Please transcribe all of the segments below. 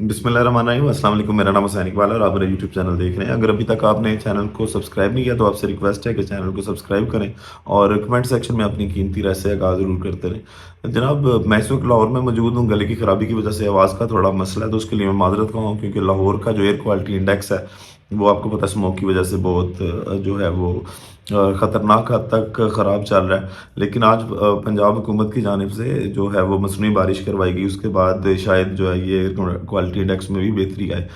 बिस्मिल्लाहिर्रहमानिर्रहीम। अस्सलाम वालेकुम। मेरा नाम हुसैन इकबाल है और आप मेरा यूट्यूब चैनल देख रहे हैं। अगर अभी तक आपने चैनल को सब्सक्राइब नहीं किया तो आपसे रिक्वेस्ट है कि चैनल को सब्सक्राइब करें और कमेंट सेक्शन में अपनी कीमती राय से आगाज़ ज़रूर करते रहें। जनाब, मैं इस वक्त लाहौर में मौजूद हूँ। गले की ख़राबी की वजह से आवाज़ का थोड़ा मसला है, तो उसके लिए मैं माजरत ख़वाह हूँ, क्योंकि लाहौर का जो एयर क्वालिटी इंडेक्स है वो आपको पता है स्मोक की वजह से बहुत जो है वो ख़तरनाक हद तक ख़राब चल रहा है। लेकिन आज पंजाब हुकूमत की जानिब से जो है वो मसनूई बारिश करवाई गई, उसके बाद शायद जो है ये क्वालिटी इंडेक्स में भी बेहतरी आए।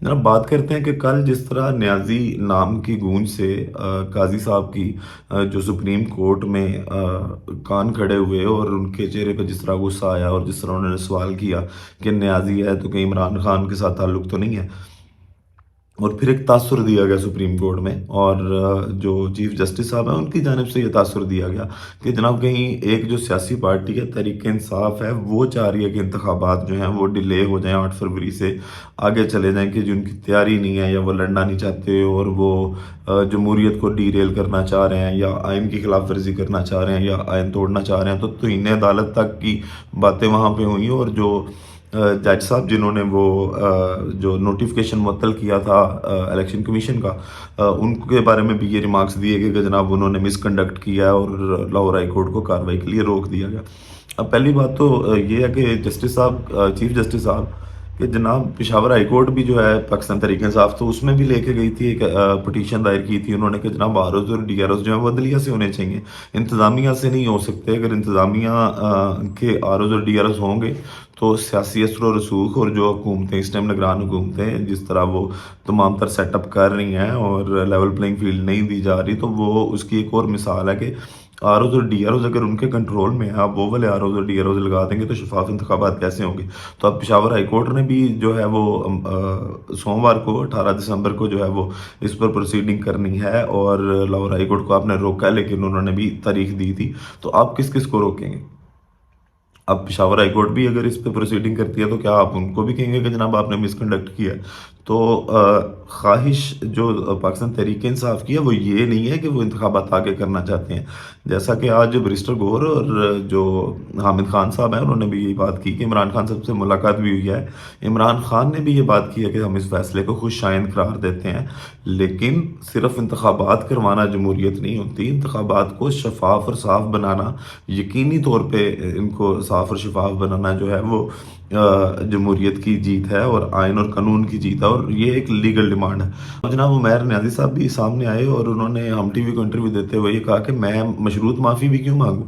जनाब, बात करते हैं कि कल जिस तरह न्याजी नाम की गूंज से काजी साहब की जो सुप्रीम कोर्ट में कान खड़े हुए और उनके चेहरे पर जिस तरह गुस्सा आया और जिस तरह उन्होंने सवाल किया कि न्याजी है तो कहीं इमरान खान के साथ ताल्लुक तो नहीं है, और फिर एक तासुर दिया गया सुप्रीम कोर्ट में, और जो चीफ जस्टिस साहब हैं उनकी जानिब से ये तासुर दिया गया कि जनाब कहीं एक जो सियासी पार्टी है तहरीक इंसाफ है वो चाह रही है कि इंतखाबात जो हैं वो डिले हो जाएं, 8 फरवरी से आगे चले जाएं, कि जिनकी तैयारी नहीं है या वो लड़ना नहीं चाहते और वो जमहूरियत को डीरेल करना चाह रहे हैं या आइन की खिलाफ वर्जी करना चाह रहे हैं या आइन तोड़ना चाह रहे हैं। तो तौहीन अदालत तक की बातें वहाँ पे हुई, और जो जज साहब जिन्होंने वो जो नोटिफिकेशन मुअत्तल किया था इलेक्शन कमीशन का, उनके बारे में भी ये रिमार्क्स दिए गए कि जनाब उन्होंने मिसकंडक्ट किया है और लाहौर हाई कोर्ट को कार्रवाई के लिए रोक दिया गया। अब पहली बात तो ये है कि जस्टिस साहब, चीफ जस्टिस साहब, कि जनाब पेशावर हाई कोर्ट भी जो है पाकिस्तान तहरीक इंसाफ तो उसमें भी लेके गई थी, एक पटिशन दायर की थी उन्होंने कि जनाब आरओज और डीआरओज जो है वो अदलिया से होने चाहिए, इंतज़ामिया से नहीं हो सकते। अगर इंतज़ामिया के आरओज और डीआरओज होंगे तो सियासी असर व रसूख और जो हुकूमतें इस टाइम निगरान हुकूमतें जिस तरह वो तमाम तर सेटअप कर रही हैं और लेवल प्लेइंग फील्ड नहीं दी जा रही, तो वो उसकी एक और मिसाल है कि आरओज और डीआरओज अगर उनके कंट्रोल में है, आप वो वाले आरओज और डीआरओज लगा देंगे तो शफाफ इंतखाबात कैसे होंगे। तो अब पेशावर हाई कोर्ट ने भी जो है वो सोमवार को 18 दिसंबर को जो है वो इस पर प्रोसीडिंग करनी है, और लाहौर हाई कोर्ट को आपने रोका है लेकिन उन्होंने भी तारीख दी थी। तो आप किस किस को रोकेंगे? अब पेशावर हाई कोर्ट भी अगर इस पे प्रोसीडिंग करती है तो क्या आप उनको भी कहेंगे कि जनाब आपने मिसकंडक्ट किया है? तो ख्वाहिश जो पाकिस्तान तहरीक इंसाफ की है वो ये नहीं है कि वो इंतखाबात आगे करना चाहते हैं। जैसा कि आज बैरिस्टर गौहर और जो हामिद खान साहब हैं उन्होंने भी यही बात की कि इमरान खान साहब से मुलाकात भी हुई है। इमरान खान ने भी ये बात की है कि हम इस फैसले को खुशाइंद करार देते हैं, लेकिन सिर्फ इंतखाबात करवाना जमहूरियत नहीं होती। इंतखाबात को शफाफ और साफ बनाना, यकीनी तौर पे इनको साफ और शफाफ बनाना जो है वो जमहूरियत की जीत है और आइन और कानून की जीत है, और ये एक लीगल डिमांड है। अब जनाब उमैर न्याजी साहब भी सामने आए और उन्होंने हम टीवी को इंटरव्यू देते हुए ये कहा कि मैं मशरूत माफ़ी भी क्यों मांगूं,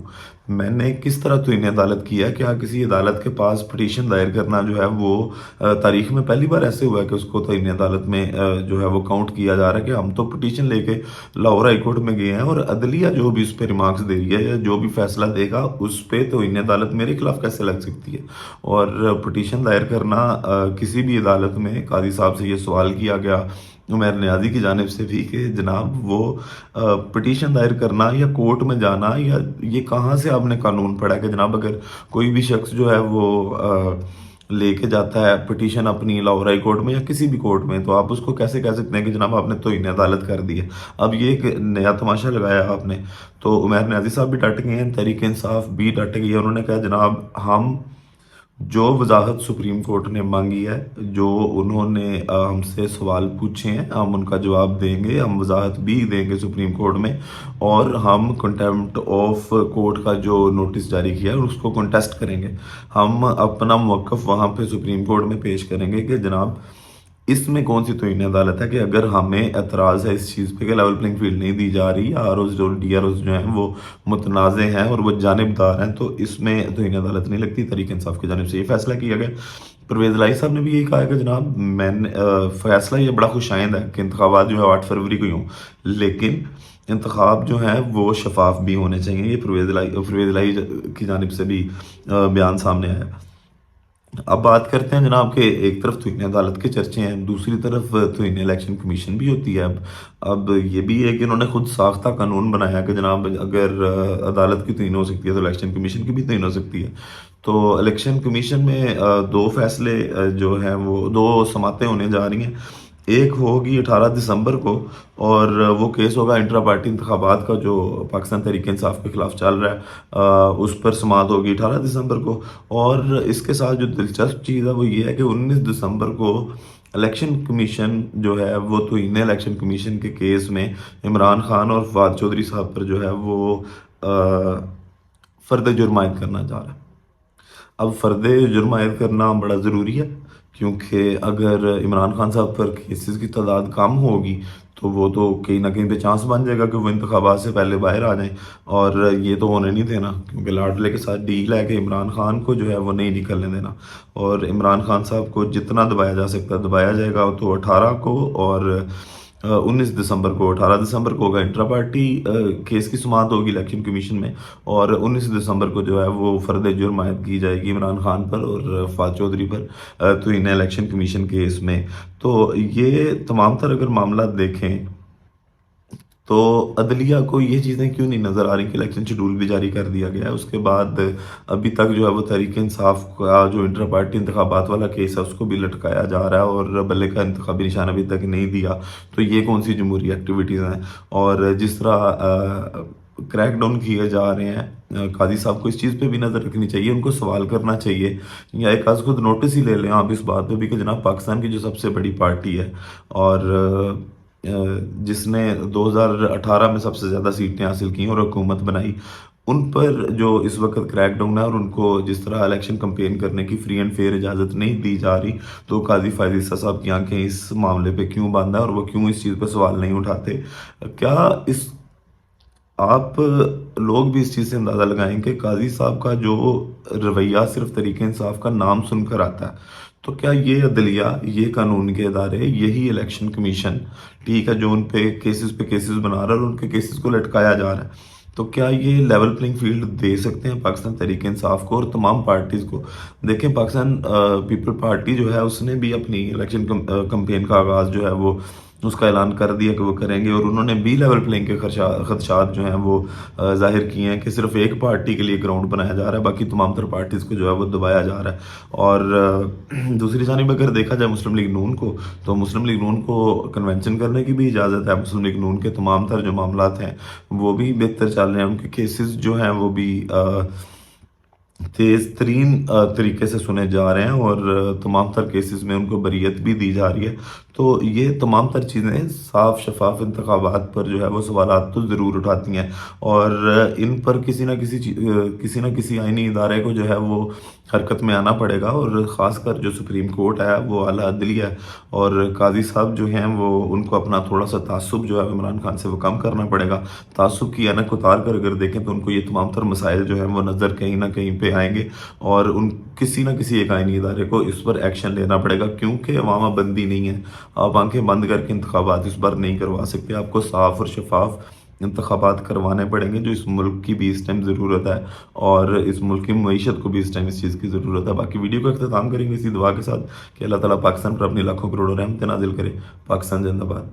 मैंने किस तरह तौहीन अदालत किया। क्या किसी अदालत के पास पटिशन दायर करना जो है वो तारीख में पहली बार ऐसे हुआ है कि उसको तौहीन अदालत में जो है वो काउंट किया जा रहा है कि हम तो पटिशन लेके लाहौर हाई कोर्ट में गए हैं और अदलिया जो भी उस पर रिमार्क्स दे रही है या जो भी फैसला देगा उस पर तौहीन अदालत मेरे खिलाफ कैसे लग सकती है। और पटिशन दायर करना किसी भी अदालत में काजी साहब से ये सवाल किया गया उमैर न्याजी की जानिब से भी कि जनाब वो पटिशन दायर करना या कोर्ट में जाना, या ये कहाँ से आपने कानून पढ़ा कि जनाब अगर कोई भी शख्स जो है वो लेके जाता है पटिशन अपनी लाहौर हाई कोर्ट में या किसी भी कोर्ट में, तो आप उसको कैसे कह सकते हैं कि जनाब आपने तौहीन अदालत कर दी है। अब ये एक नया तमाशा लगाया आपने। तो उमैर न्याजी साहब भी डट गए हैं, तहरीक इंसाफ भी डट गई है। उन्होंने कहा जनाब हम जो वजाहत सुप्रीम कोर्ट ने मांगी है, जो उन्होंने हमसे सवाल पूछे हैं, हम उनका जवाब देंगे, हम वजाहत भी देंगे सुप्रीम कोर्ट में, और हम कंटेम्प्ट ऑफ कोर्ट का जो नोटिस जारी किया है उसको कंटेस्ट करेंगे। हम अपना मौक़िफ़ वहाँ पे सुप्रीम कोर्ट में पेश करेंगे कि जनाब इसमें कौन सी तौहीन अदालत है कि अगर हमें एतराज़ है इस चीज़ पे कि लेवल प्लेइंग फील्ड नहीं दी जा रही, आरओज और डीआरओज जो हैं वो मुतनाज़े हैं और वो जानिबदार हैं, तो इसमें तौहीन अदालत नहीं लगती। तहरीक इंसाफ की जानिब से ये फैसला किया गया। परवेज़ लाई साहब ने भी यही कहा है कि जनाब मैंने फैसला ये बड़ा खुशाइंद है कि इंतखाबात जो है 8 फरवरी को ही हों, लेकिन इंतखाब जो हैं वो शफाफ भी होने चाहिए। ये परवेज़ लाई की जानिब से भी बयान सामने आया। अब बात करते हैं जनाब कि एक तरफ तौहीन अदालत के चर्चे हैं, दूसरी तरफ तौहीन इलेक्शन कमीशन भी होती है। अब ये भी है कि इन्होंने खुद साख्ता कानून बनाया कि जनाब अगर अदालत की तौहीन हो सकती है तो इलेक्शन कमीशन की भी तौहीन हो सकती है। तो इलेक्शन कमीशन में दो फैसले जो हैं वो दो समातें होने जा रही हैं। एक होगी 18 दिसंबर को, और वो केस होगा इंट्रा पार्टी इंतखाबात का जो पाकिस्तान तहरीक इंसाफ के खिलाफ चल रहा है। उस पर समाअत होगी 18 दिसंबर को। और इसके साथ जो दिलचस्प चीज़ है वो ये है कि 19 दिसंबर को इलेक्शन कमीशन जो है वो तोहीन इलेक्शन कमीशन के केस में इमरान खान और फवाद चौधरी साहब पर जो है वो फ़र्द जुर्म आयद करना जा रहा है। अब फ़र्द जुर्म आयद करना बड़ा ज़रूरी है, क्योंकि अगर इमरान खान साहब पर केसेस की तादाद कम होगी तो वो तो कहीं ना कहीं पे चांस बन जाएगा कि वो इंतखाबात से पहले बाहर आ जाएं। और ये तो होने नहीं देना, क्योंकि लाडले के साथ डील है कि इमरान खान को जो है वो नहीं निकलने देना। और इमरान खान साहब को जितना दबाया जा सकता है दबाया जाएगा। तो 18 को और 18 दिसंबर को होगा इंट्रा पार्टी केस की सुनवाई होगी इलेक्शन कमीशन में। और 19 दिसंबर को जो है वो फर्द जुर्म आयद की जाएगी इमरान खान पर और फवाद चौधरी पर तोहीन इलेक्शन कमीशन केस में। तो ये तमाम तर अगर मामला देखें तो अदलिया को ये चीज़ें क्यों नहीं नज़र आ रही कि इलेक्शन शेड्यूल भी जारी कर दिया गया है। उसके बाद अभी तक जो है वो तहरीक इंसाफ का जो इंटर पार्टी इंतखाबात वाला केस है उसको भी लटकाया जा रहा है, और बल्ले का इंतखाबी निशान अभी तक नहीं दिया। तो ये कौन सी जमहूरी एक्टिविटीज़ हैं। और जिस तरह क्रैक डाउन किए जा रहे हैं, काजी साहब को इस चीज़ पे भी नज़र रखनी चाहिए, उनको सवाल करना चाहिए, या एक आध खुद नोटिस ही ले लें आप इस बात पे भी कि जनाब पाकिस्तान की जो सबसे बड़ी पार्टी है और जिसने 2018 में सबसे ज़्यादा सीटें हासिल की और हुकूमत बनाई, उन पर जो इस वक्त क्रैकडाउन है और उनको जिस तरह इलेक्शन कंपेन करने की फ्री एंड फेयर इजाज़त नहीं दी जा रही, तो काजी फायद ईसा साहब की आंखें इस मामले पे क्यों बंद है और वो क्यों इस चीज़ पर सवाल नहीं उठाते। क्या इस आप लोग भी इस चीज़ से अंदाज़ा लगाएं कि काजी साहब का जो रवैया सिर्फ तरीके इंसाफ का नाम सुनकर आता है, तो क्या ये अदलिया, ये कानून के इदारे, यही इलेक्शन कमीशन, ठीक है, जो उन पे केसेस बना रहा है और उनके केसेस को लटकाया जा रहा है, तो क्या ये लेवल प्लेइंग फील्ड दे सकते हैं पाकिस्तान तहरीक इंसाफ को और तमाम पार्टीज़ को। देखें, पाकिस्तान पीपल पार्टी जो है उसने भी अपनी इलेक्शन कंपेन का आगाज़ जो है वो उसका ऐलान कर दिया कि वो करेंगे, और उन्होंने बी लेवल प्लेइंग के खदशात जो हैं वो जाहिर किए हैं कि सिर्फ एक पार्टी के लिए ग्राउंड बनाया जा रहा है, बाकी तमाम तर पार्टीज़ को जो है वो दबाया जा रहा है। और दूसरी जानिब अगर देखा जाए मुस्लिम लीग नून को, तो मुस्लिम लीग नून को कन्वेंशन करने की भी इजाज़त है। मुस्लिम लीग नून के तमाम तर जो मामलात हैं वो भी बेहतर चल रहे हैं, उनके केसेस जो हैं वो भी तेज तरीन तरीके से सुने जा रहे हैं, और तमाम तर केसेस में उनको बरीयत भी दी जा रही है। तो ये तमाम तर चीज़ें साफ शफाफ इंतखाबात पर जो है वो सवालात तो ज़रूर उठाती हैं, और इन पर किसी ना किसी आइनी इदारे को जो है वो हरकत में आना पड़ेगा। और ख़ासकर जो सुप्रीम कोर्ट है वो आला अदलिया है, और काजी साहब जो हैं वो उनको अपना थोड़ा सा तासुब जो है इमरान खान से वो कम करना पड़ेगा। तासुब की अनक उतार कर अगर देखें तो उनको ये तमाम तर मसाइल जो हैं वो नज़र कहीं ना कहीं पे आएंगे, और उन किसी ना किसी एक आइनी इदारे को इस पर एक्शन लेना पड़ेगा, क्योंकि अवामा बंदी नहीं है। आप आंखें बंद करके इंतखाबात इस बार नहीं करवा सकते, आपको साफ और शफाफ इंतखाबात करवाने पड़ेंगे, जो इस मुल्क की भी इस टाइम ज़रूरत है, और इस मुल्क की मीशत को भी इस टाइम इस चीज़ की ज़रूरत है। बाकी वीडियो का अख्ताम करेंगे इसी दुआ के साथ कि अल्लाह ताला पाकिस्तान पर अपनी लाखों करोड़ों रहमतें नाजिल करे। पाकिस्तान जिंदाबाद।